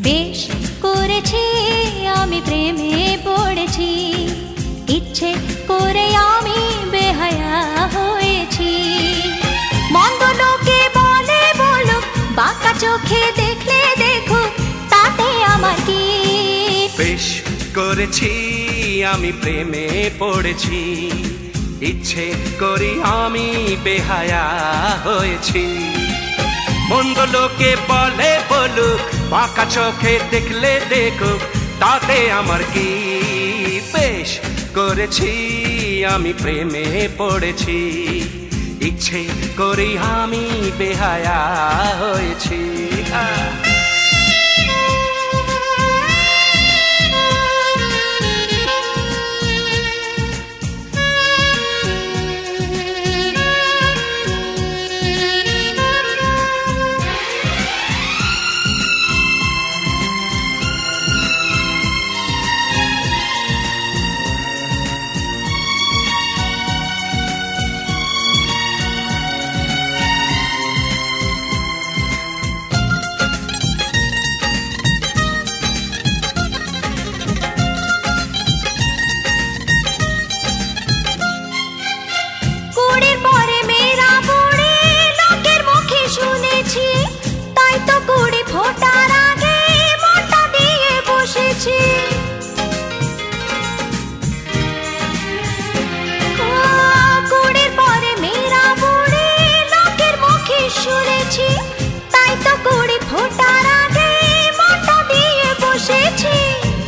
বেশ করেছি আমি প্রেমে পড়েছি, ইচ্ছে করে আমি বেহায়া হয়েছি। মন্দ লোকে বলে বলুক, বাঁকা চোখে দেখলে দেখুক, তাতে আমার কি? বেশ করেছি আমি প্রেমে পড়েছি, ইচ্ছে করি আমি বেহায়া হয়েছি। মন্দ লোকে বলে বলুক, বাঁকা চোখে দেখলে দেখুক, তাতে আমার কি? বেশ করেছি আমি প্রেমে পড়েছি, ইচ্ছে করি আমি বেহায়া হয়েছি।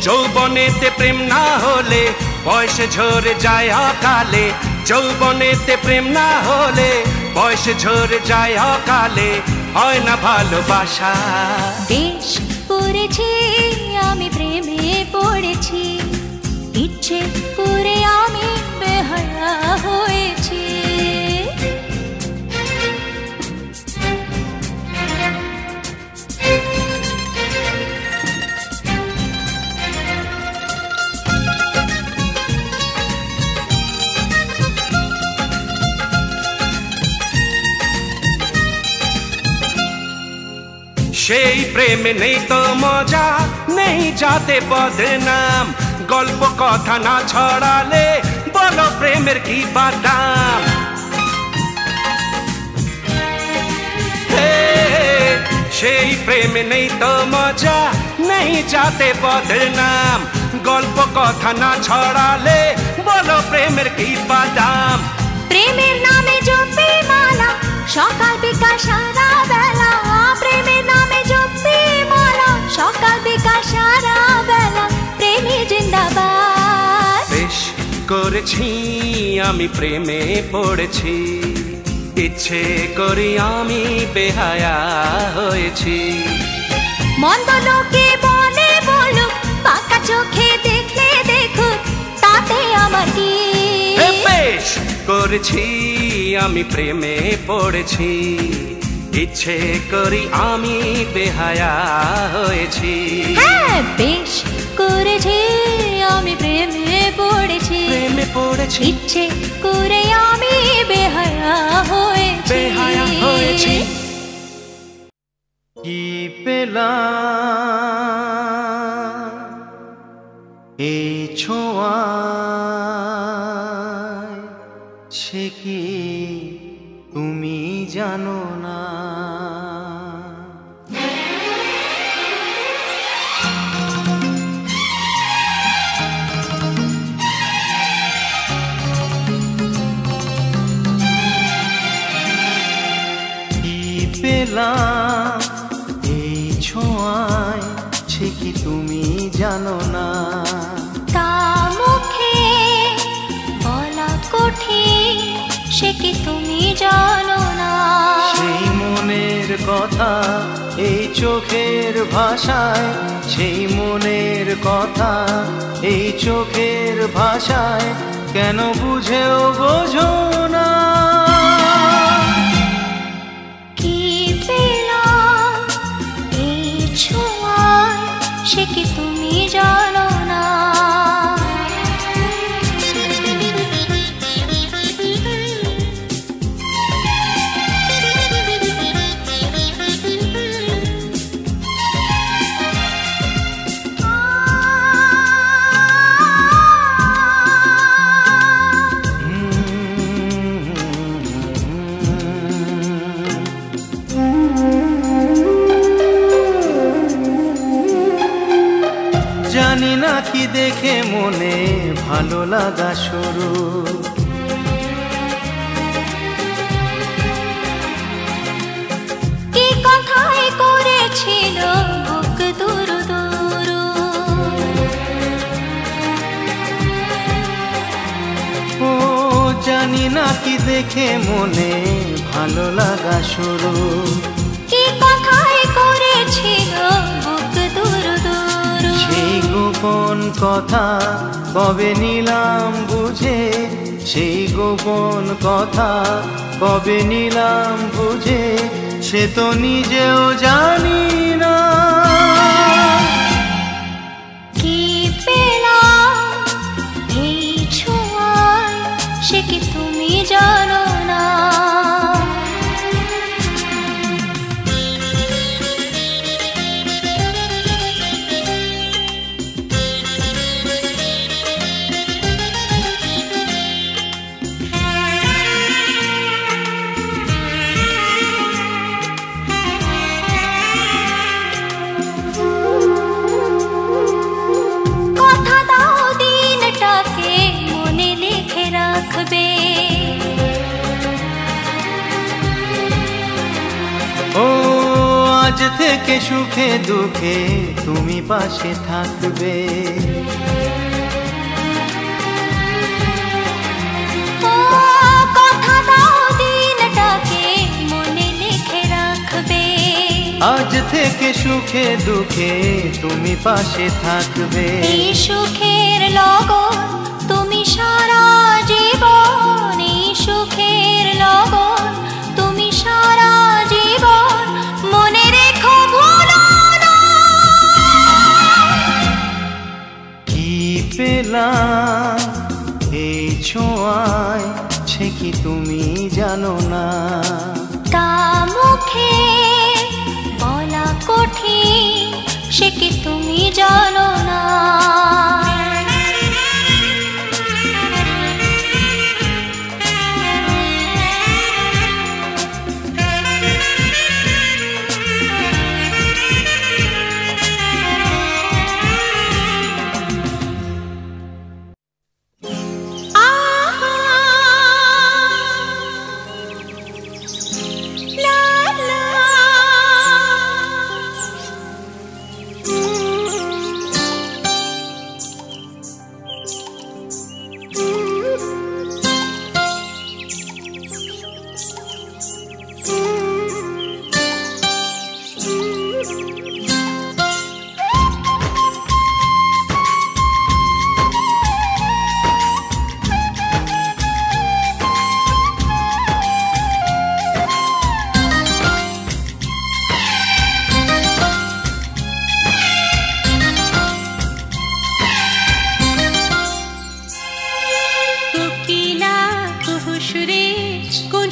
যৌবনেতে প্রেম না হলে বয়স ঝরে যায় অকালে, যৌবনেতে প্রেম না হলে বয়স ঝরে যায় অকালে, হয় না ভালোবাসা। বেশ করেছি আমি প্রেমে পড়েছি, ইচ্ছে করে আমি বেহায়া হয়েছি। সেই প্রেমে নেই তো মজা, নেই যাতে বদনাম, গল্প কথা না ছড়ালে বলো প্রেমের কি বাদাম। সেই প্রেমে নেই তো মজা, নেই যাতে বদনাম, গল্প কথা না ছড়ালে বলো প্রেমের কি বাদাম। প্রেমের নামে জপি মালা, সকাল বিকাল সারা বেলা, প্রেমের নামে জপি মালা, সকাল বিকাল সারা বেলা, প্রেমী জিন্দাবাদ। বেশ করেছি আমি প্রেমে পড়েছি, ইচ্ছে করি আমি বেহায়া হয়েছি। মন্দ লোকে বলে বলুক, বাঁকা চোখে দেখলে দেখুক, তাতে আমার কি? বেশ করেছি আমি প্রেমে পড়েছি, ইচ্ছে করি আমি বেহায়া হয়েছি। হ্যাঁ, বেশ করেছি আমি প্রেমে পড়েছি, প্রেমে পড়েছি, ইচ্ছে করে আমি বেহায়া হয়েছি। বেহায়া হয়েছি। কি পেলাম এই ছোঁয়ায়, সে কি তুমি জানো না? কি পেলাম এই ছোঁয়ায়, সে কি তুমি জানো না? তা মুখে বলা কঠিন, সে কি তুমি জানো না? সেই মনের কথা এই চোখের ভাষায়, সেই মনের কথা এই চোখের ভাষায়, কেন বুঝেও বোঝো না? কি পেলাম এই ছোঁয়ায়, সে কি তুমি জানো না? নাকি দেখে মনে ভালো লাগা শুরু। কি কথাই করেছিল বুক দুরু দুরু। ও জানি নাকি দেখে মনে ভালো লাগা শুরু। কি কথাই করেছিল বুক দুরু দুরু। সেই গোপন কথা কবে নিলাম বুঝে, সেই গোপন কথা কবে নিলাম বুঝে, সে তো নিজেও জানি না। কি পেলাম এই ছোঁয়ায় সে কি তুমি জানো না। কথা দাও দিনটাকে মনে লিখে রাখবে। ও আজ থেকে সুখে দুঃখে তুমি পাশে থাকবে। ও কথা দাও দিনটাকে মনে লিখে রাখবে। আজ থেকে সুখে দুঃখে তুমি পাশে থাকবে। এই সুখের লগন তুমি সারা জীবন। এই সুখের লগন তুমি সারা জীবন মনে রেখো ভুলো না। কি পেলাম এই ছোঁয়ায় সে কি তুমি জানো না। তা মুখে বলা কঠিন সে কি তুমি জানো না।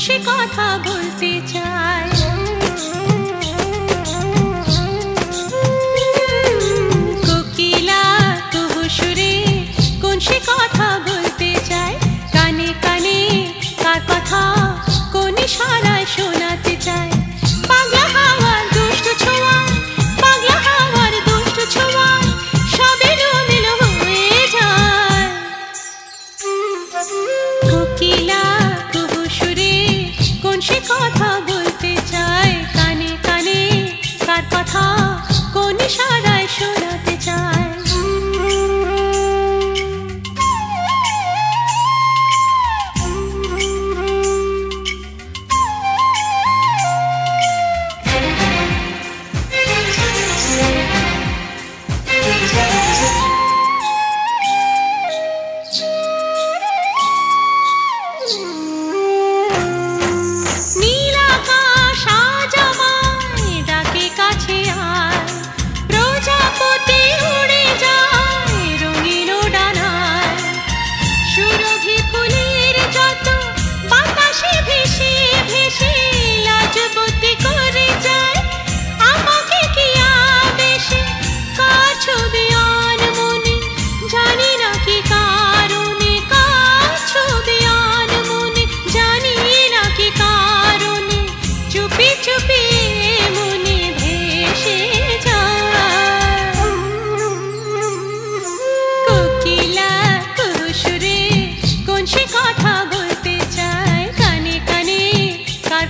সে কথা বলতে চায়। কোকিলা তবু সুরে কোন সে কথা বলতে চায়। কানে কানে কার কথা কোন ইশারায় শোনাতে চায়। পাগলা হাওয়ার দুষ্ট ছোঁয়া, পাগলা হাওয়ার দুষ্ট ছোঁয়া সব এলোমেলো হয়ে যায়। কোকিলা তবু সুরে কোন সে কথা বলতে চায়। কানে কানে কার কথা কোন ইশারায় শোনাতে চায়।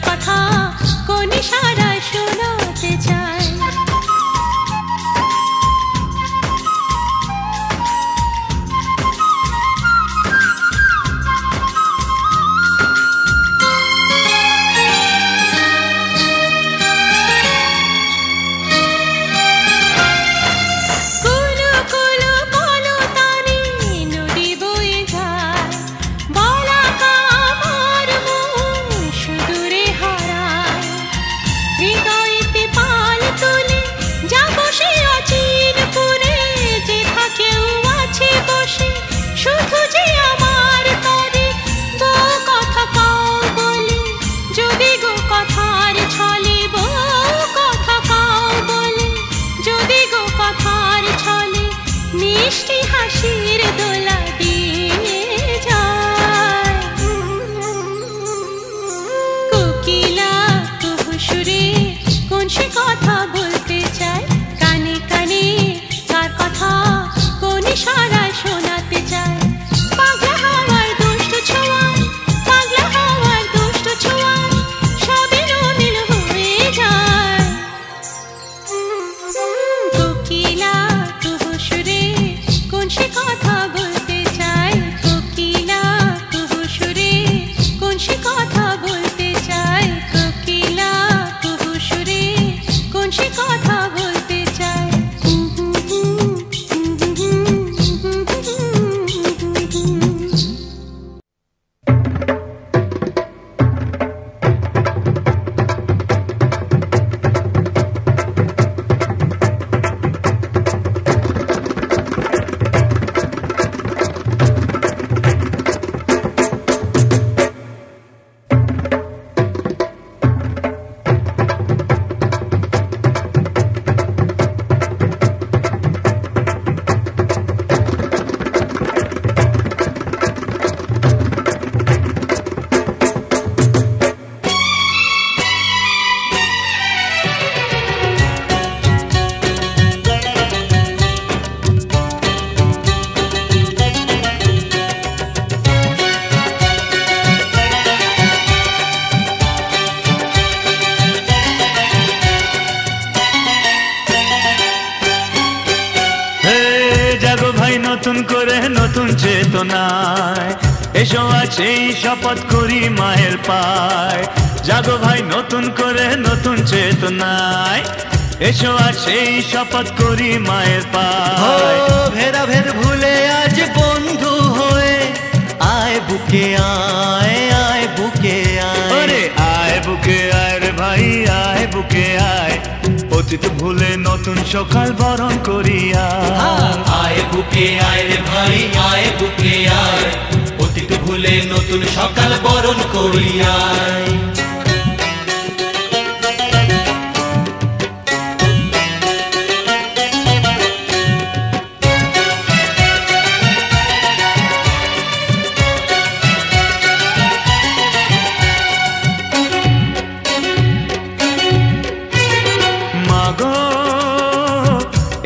কথা কোন ইশারায় শোনাতে চায়। নতুন করে নতুন চেতনায় এসো আছে শপথ করি মায়ের পায়। জাগো ভাই নতুন করে নতুন চেতনায় এসো আছে শপথ করি মায়ের পায়। ভেরা ভের ভুলে আজ বন্ধু হয়ে আয় বুকে আয় আয় বুকে আয়। আরে আয় বুকে আয় রে ভাই আয় বুকে আয়। অতীত ভুলে নতুন সকাল বরণ করি আয় বুকে আয় রে ভাই আয় বুকে আয়। অতীত ভুলে নতুন সকাল বরণ করি আয়।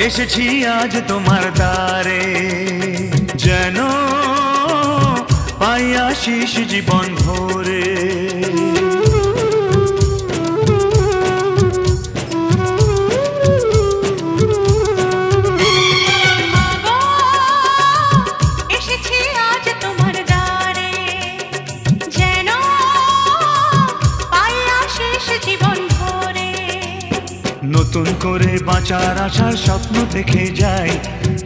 এসেছি আজ তোমার দ্বারে যেন পাই আশিস জীবন ভরে। নতুন করে বাঁচার আশার স্বপ্ন দেখে যাই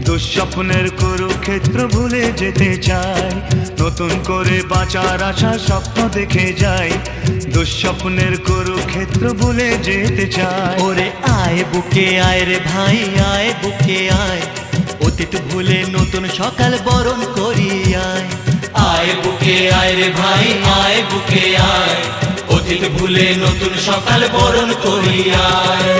দুঃস্বপ্নের কুরুক্ষেত্র ভুলে যেতে চাই। নতুন করে বাঁচার আশার স্বপ্ন দেখে যাই দুঃস্বপ্নের কুরুক্ষেত্র ভুলে যেতে চাই। ওরে আয় বুকে আয় রে ভাই আয় বুকে আয়। অতীত ভুলে নতুন সকাল বরণ করি আয়। আয় বুকে আয় রে ভাই আয় বুকে আয়। অতীত ভুলে নতুন সকাল বরণ করি আয়।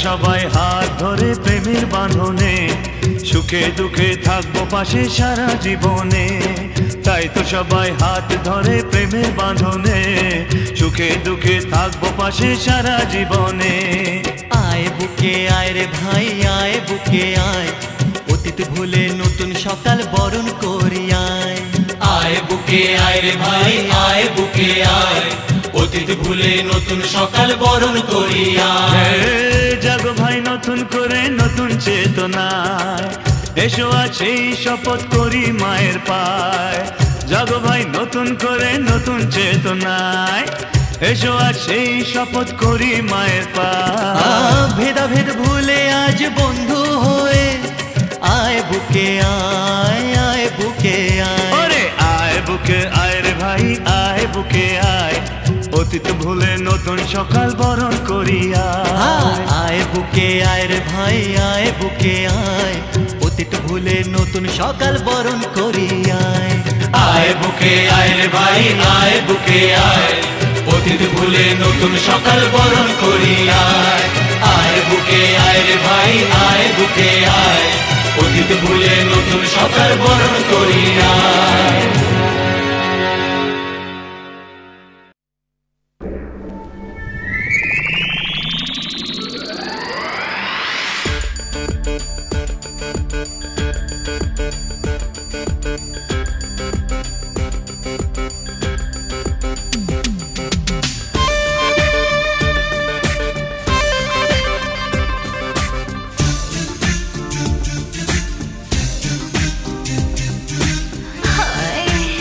সবাই হাত ধরে প্রেমের বাঁধনে, সুখে দুঃখে থাকবো পাশে সারা জীবনে। তাই তো সবাই হাত ধরে প্রেমের বাঁধনে, সুখে দুঃখে থাকবো পাশে সারা জীবনে। আয় বুকে আয় রে ভাই আয় বুকে আয়, অতীত ভুলে নতুন সকাল বরণ করি আয়। আয় বুকে আয় রে ভাই আয় বুকে আয়, অতীত ভুলে নতুন সকাল বরণ করি আয়। জাগো ভাই নতুন করে নতুন চেতনায়, এসো আজ সেই শপথ করি মায়ের পায়। জাগো ভাই নতুন করে নতুন চেতনায়, এসো আজ সেই শপথ করি মায়ের পায়। ভেদাভেদ ভুলে আজ বন্ধু হয়ে, আয় বুকে আয় আয় বুকে আয়। ওরে আয় বুকে আয় রে ভাই আয় বুকে আয়, অতীত ভুলে নতুন সকাল বরণ করি আয়। আয় বুকে আয় রে ভাই আয় বুকে আয়, অতীত ভুলে নতুন সকাল বরণ করি আয়। আয় বুকে আয় রে ভাই আয় বুকে আয়, অতীত ভুলে নতুন সকাল বরণ করি আয়। আয় বুকে আয় রে ভাই আয় বুকে আয়, অতীত ভুলে নতুন সকাল বরণ করি আয়। হায়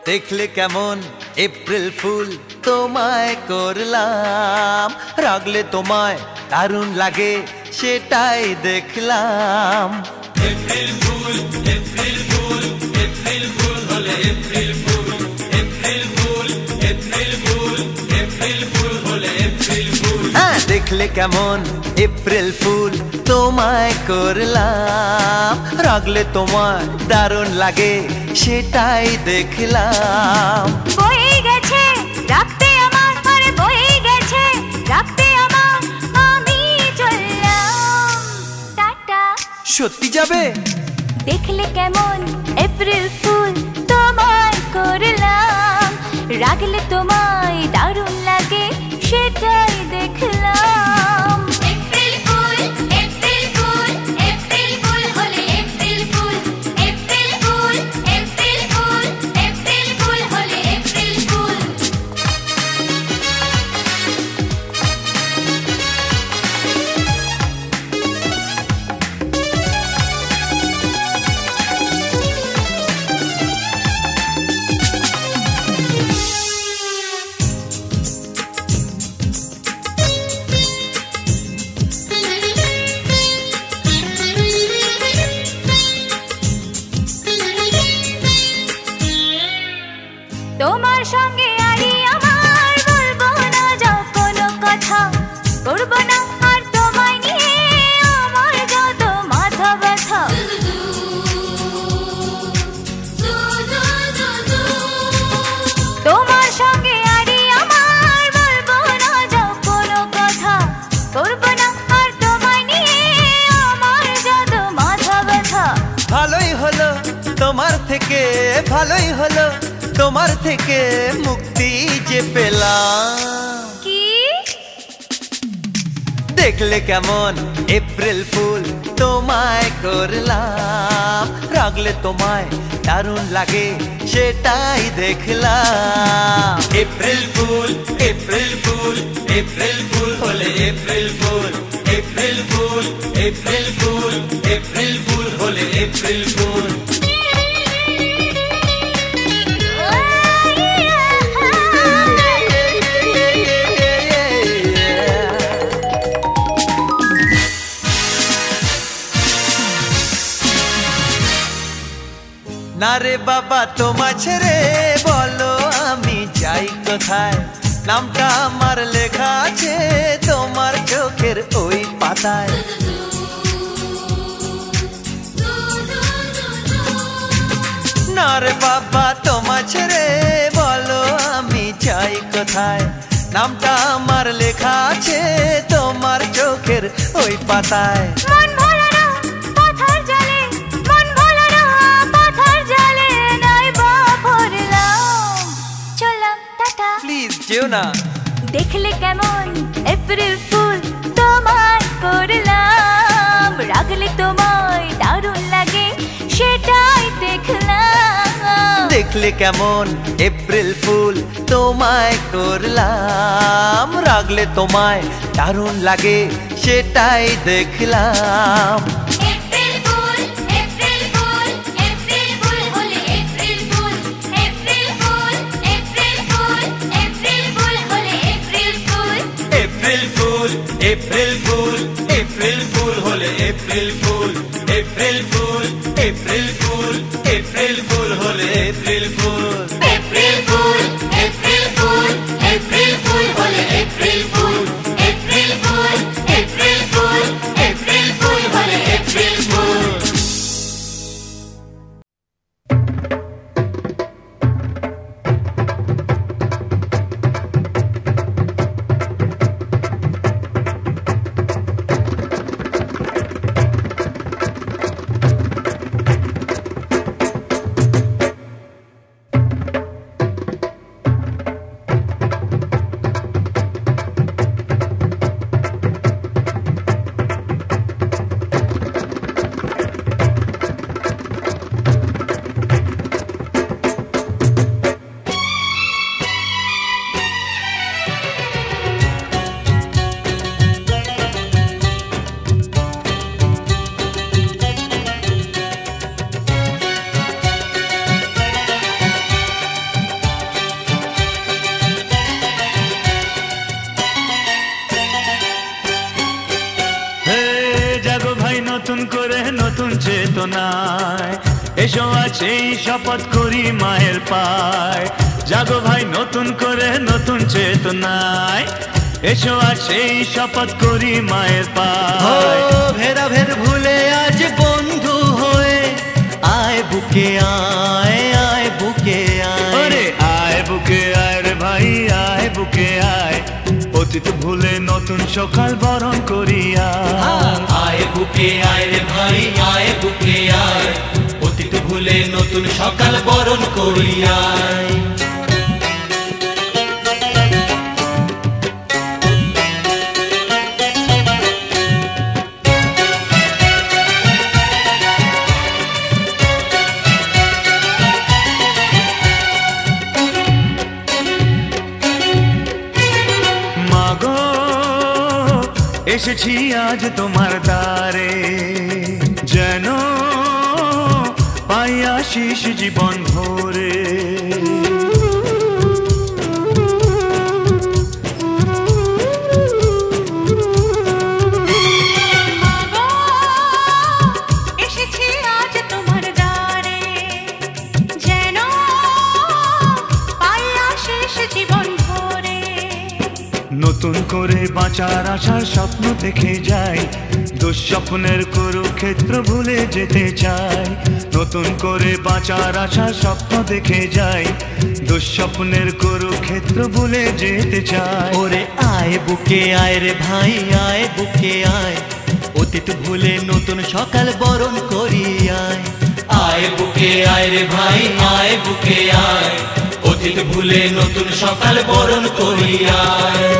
দেখলে কেমন এপ্রিল ফুল তোমায় করলাম, রাগলে তোমায় দারুণ লাগে সেটাই দেখলাম। April fool, April fool, April fool হলে April fool, April fool, April fool, April fool হলে এপ্রিল ফুল। হ্যাঁ, দেখলে কেমন এপ্রিল ফুল তোমায় করলাম, রাগলে তোমায় দারুণ লাগে সেটাই দেখলাম। বয়ে গেছে রাখতে আমার, আরে বয়ে গেছে রাখতে আমার, আমি চললাম টাটা। সত্যি যাবে? দেখলে কেমন এপ্রিল ফুল তোমায় করলাম, রাগলে তোমায় দারুণ লাগে সেটাই দেখলাম। April fool, April fool, April fool হলে April fool, April fool, April fool, April fool হলে এপ্রিল ফুল। তোমার সঙ্গে আরি আমার, বলবো না যাও কোনো কথা, করবো না আর তোমায় নিয়ে আমার যত মাথা ব্যথা। তোমার সঙ্গে আরি আমার, বলবো না যাও কোনো কথা, করবো না আর তোমায় নিয়ে আমার যত মাথা ব্যথা। ভালোই হলো তোমার থেকে, ভালোই হলো তোমার থেকে মুক্তি যে পেলাম। কি দেখলে কেমন এপ্রিল ফুল তোমায় করলাম, রাগলে তোমায় দারুণ লাগে সেটাই দেখলাম। April fool, April fool, April fool হলে April fool, April fool, April fool, April fool হলে এপ্রিল ফুল। না রে বাবা তোমা ছেড়ে বলো আমি যাই কোথায়, নামটা আমার লেখা আছে তোমার চোখের ওই পাতায়। না রে বাবা তোমা ছেড়ে বলো আমি যাই কোথায়, নামটা আমার লেখা আছে তোমার চোখের ওই পাতায়। মন ভোলা না পাথার জালে, মন ভোলা না পাথার জালে, নাই বা পড়লাম চললাম টাটা। প্লিজ যেও না। দেখলে কেমন এপ্রিল ফুল তোমায় করলাম, রাগলে তোমায় দারুণ লাগে সেটাই দেখলাম। দেখলে কেমন এপ্রিল ফুল তোমায় করলাম, রাগলে তোমায় দারুণ লাগে সেটাই দেখলাম। April fool, April fool, April fool হলে April fool, April fool, April fool, April fool হলে April fool. April fool, April fool, April fool হলে April fool, April fool, April fool, April fool হলে April fool. April fool, April fool, April fool হলে April fool, April fool, April fool, April fool হলে April ফুল। নতুন করে নতুন চেতনায়, এসো আজ সেই শপথ করি মায়ের পায়। জাগো ভাই নতুন করে নতুন চেতনায়, এসো আজ সেই শপথ করি মায়ের পায়। ভেদাভেদ ভুলে আজ বন্ধু হয়ে আয় বুকে আয়, আয় বুকে আয়। ওরে আয় বুকে আয় রে ভাই, আয় বুকে আয়, অতীত ভুলে নতুন সকাল বরণ করি আয়। আয় বুকে আয় রে ভাই, আয় বুকে আয়, অতীত ভুলে নতুন সকাল বরণ করি আয়। এসেছি আজ তোমার দ্বারে, যেন পাই আশিস জীবন ভরে। এসেছি আজ তোমার দ্বারে, যেন পাই আশিস জীবন ভরে। নতুন করে বাঁচার আশার স্বপ্ন দেখে যাই, দুঃস্বপ্নের কুরুক্ষেত্র ভুলে যেতে চাই। নতুন করে বাঁচার আশার স্বপ্ন দেখে যাই, দুঃস্বপ্নের কুরুক্ষেত্র ভুলে যেতে চাই। ওরে আয় বুকে আয় রে ভাই, আয় বুকে আয়, অতীত ভুলে নতুন সকাল বরণ করি আয়। আয় বুকে আয় রে ভাই, আয় বুকে আয়, অতীত ভুলে নতুন সকাল বরণ করি আয়।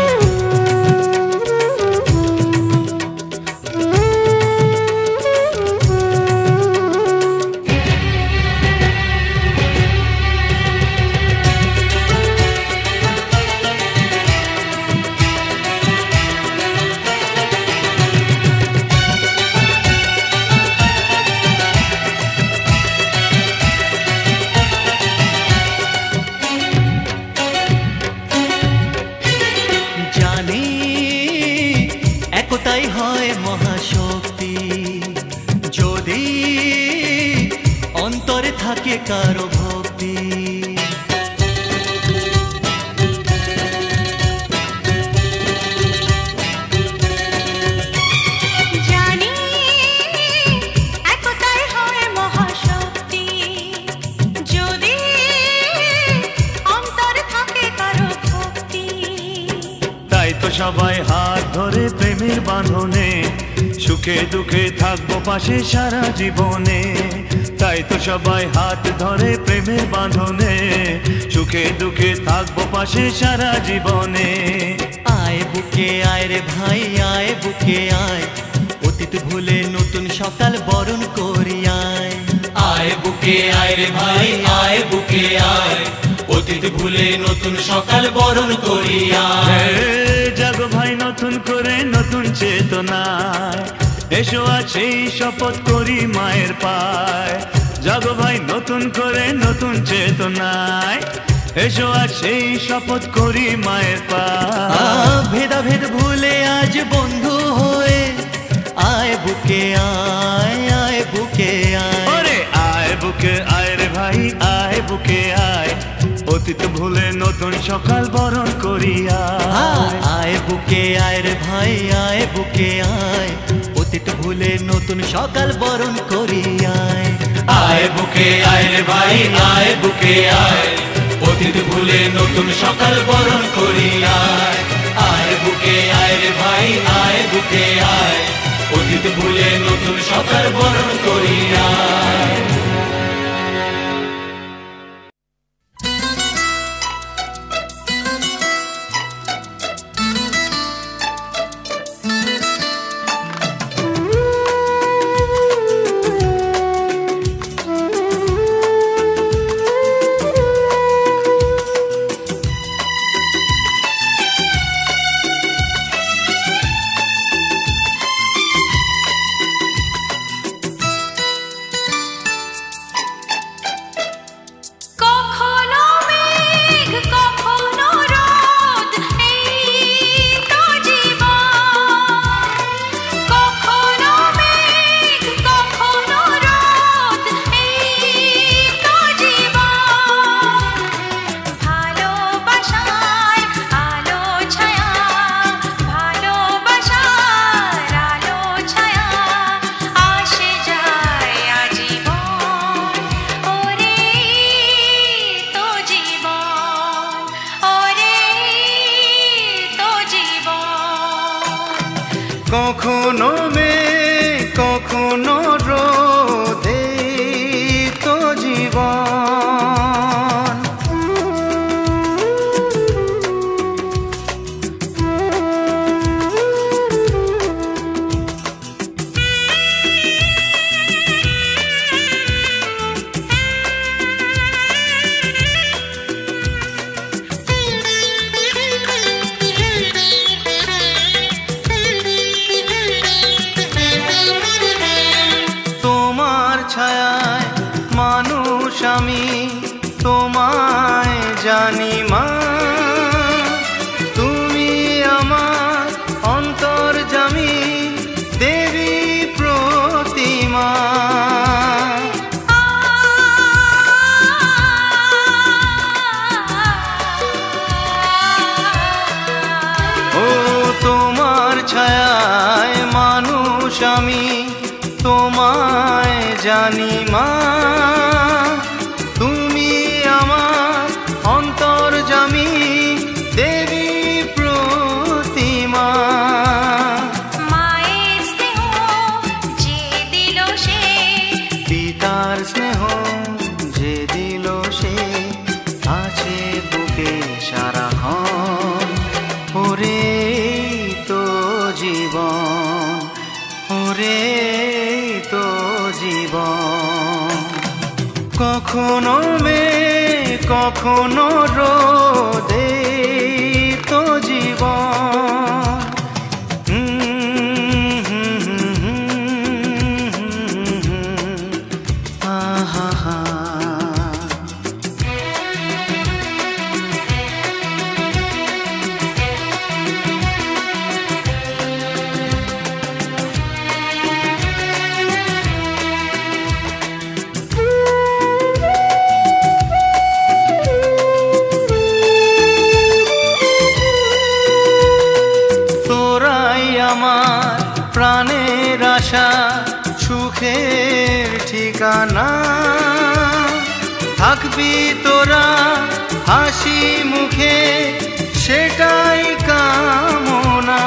একতাই হয় মহাশক্তি, যদি অন্তরে থাকে কারো ভক্তি। জানি একতাই হয় মহাশক্তি, যদি অন্তরে থাকে কারো ভক্তি। তাই তো সবাই হাত ধরে প্রেমের বাঁধনে, সুখে দুঃখে থাকবো পাশে সারা জীবনে। তাই তো সবাই হাত ধরে প্রেমের বাঁধনে, সুখে দুঃখে থাকবো পাশে সারা জীবনে। আয় বুকে আয় রে ভাই, আয় বুকে আয়, অতীত ভুলে নতুন সকাল বরণ করি আয়। আয় বুকে আয় রে ভাই, আয় বুকে আয়, অতীত ভুলে নতুন সকাল বরণ করি আয়। জাগো ভাই নতুন করে নতুন চেতনায়, এসো আজ সেই শপথ করি মায়ের পায়। জাগো ভাই নতুন করে নতুন চেতনায়, এসো আজ সেই শপথ করি মায়ের পায়। ভেদাভেদ ভুলে আজ বন্ধু হয়ে আয় বুকে আয়, আয় বুকে আয়। ওরে আয় বুকে আয় রে ভাই, আয় বুকে আয়, অতীত ভুলে নতুন সকাল বরণ করি আয়। আয় বুকে আয় রে ভাই, আয় বুকে আয়, অতীত ভুলে নতুন সকাল বরণ করি আয়। আয় বুকে আয় রে ভাই, আয় বুকে আয়, অতীত ভুলে নতুন সকাল বরণ করি আয়। আয় বুকে আয় রে ভাই, আয় বুকে আয়, অতীত ভুলে নতুন সকাল বরণ করি আয়। কখনো মেঘ কখনো রোদে তো জীবন। ছায়ায় মানুষ আমি তোমায় জানি মা, তুমি আমার অন্তর্যামী দেবী প্রতিমা। ও তোমার ছায়ায় মানুষ আমি তোমায় জানি মা, তুমি আমার অন্তর্যামী দেবী প্রতিমা। মায়ের স্নেহ যে দিল সে, পিতার স্নেহ যে দিল সে, আছে বুকে সারাক্ষণ। ওরে তো জীবন, ওরে তো জীবন। কখনো মেঘ কখনো রোদে তো জীবন। আহা আমার প্রাণের আশা, সুখের ঠিকানা, থাকবি তোরা হাসি মুখে সেটাই কামনা।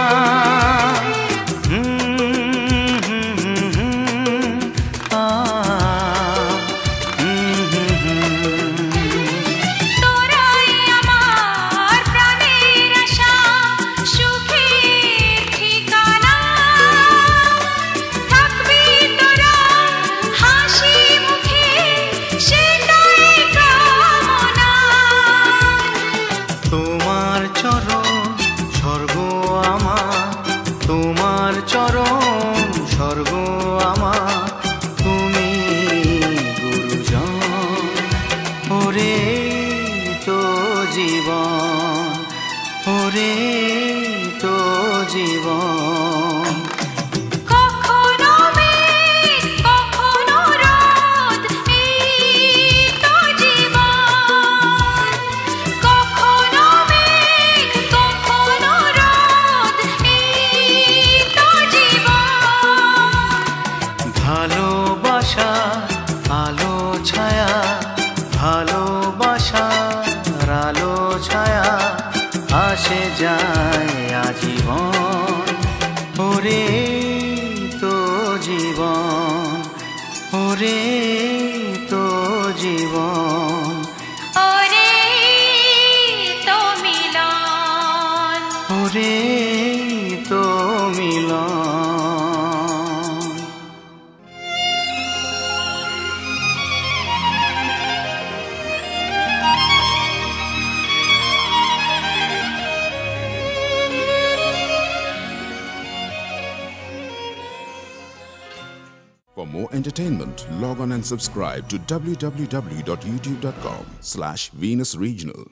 তোমার চরণ স্বর্গ আমার, তুমি গুরুজন। ওরে তো জীবন, ওরে তো জীবন। কখনো মেঘ কখনো রোদ এই তো জীবন, কখনো মেঘ কখনো রোদ এই তো জীবন। ভালোবাসা আলো ছায়া, ভালোবাসার আলো ছায়া আসে যায় আজীবন। ওরে তো জীবন, ওরে তো জীবন, ওরে তো মিলন, ওরে তো মিলন। For more entertainment, log on and subscribe to www.youtube.com/VenusRegional.